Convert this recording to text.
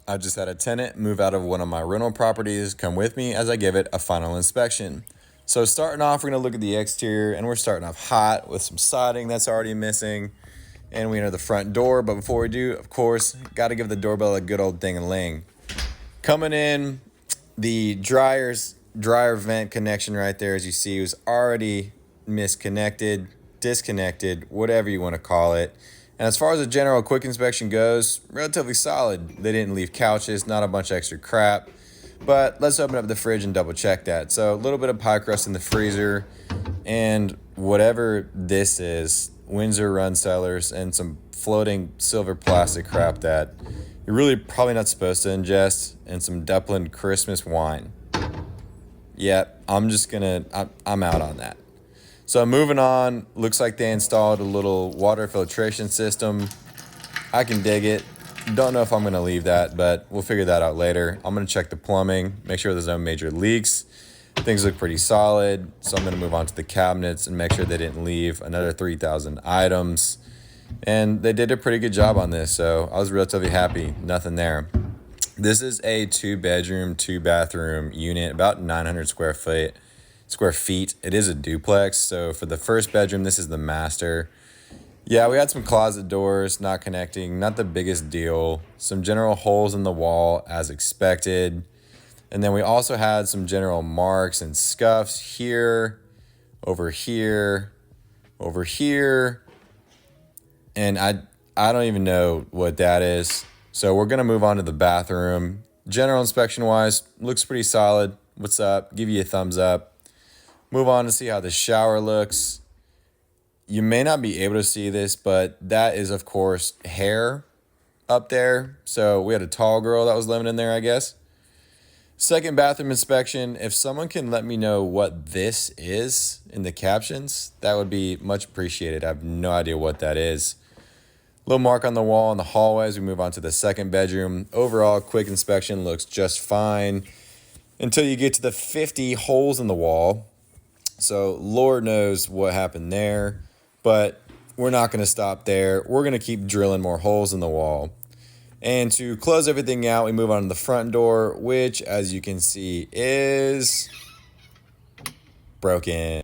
I just had a tenant move out of one of my rental properties. Come with me as I give it a final inspection. So starting off, we're gonna look at the exterior, and we're starting off hot with some siding that's already missing. And we enter the front door, but before we do, of course, gotta give the doorbell a good old ding-a-ling. Coming in, the dryer vent connection right there, as you see, was already misconnected, disconnected, whatever you want to call it. And as far as a general quick inspection goes, relatively solid. They didn't leave couches, not a bunch of extra crap. But let's open up the fridge and double check that. So a little bit of pie crust in the freezer, and whatever this is, Windsor run cellars, and some floating silver plastic crap that you're really probably not supposed to ingest, and some Dublin Christmas wine. Yeah, I'm out on that. So moving on, looks like they installed a little water filtration system. I can dig it. Don't know if I'm gonna leave that, but we'll figure that out later. I'm gonna check the plumbing, make sure there's no major leaks. Things look pretty solid, so I'm gonna move on to the cabinets and make sure they didn't leave another 3,000 items. And they did a pretty good job on this, so I was relatively happy. Nothing there. This is a 2-bedroom, 2-bathroom unit, about 900 square feet. It is a duplex. So for the first bedroom, this is the master. Yeah, we had some closet doors not connecting, not the biggest deal. Some general holes in the wall as expected. And then we also had some general marks and scuffs here, over here, over here. And I don't even know what that is. So we're gonna move on to the bathroom. General inspection wise, looks pretty solid. What's up? Give you a thumbs up. Move on to see how the shower looks. You may not be able to see this, but that is, of course, hair up there. So we had a tall girl that was living in there, I guess. Second bathroom inspection. If someone can let me know what this is in the captions, that would be much appreciated. I have no idea what that is. Little mark on the wall in the hallway as we move on to the second bedroom. Overall, quick inspection looks just fine until you get to the 50 holes in the wall. So Lord knows what happened there, but we're not going to stop there. We're going to keep drilling more holes in the wall. And to close everything out, we move on to the front door, which, as you can see, is broken.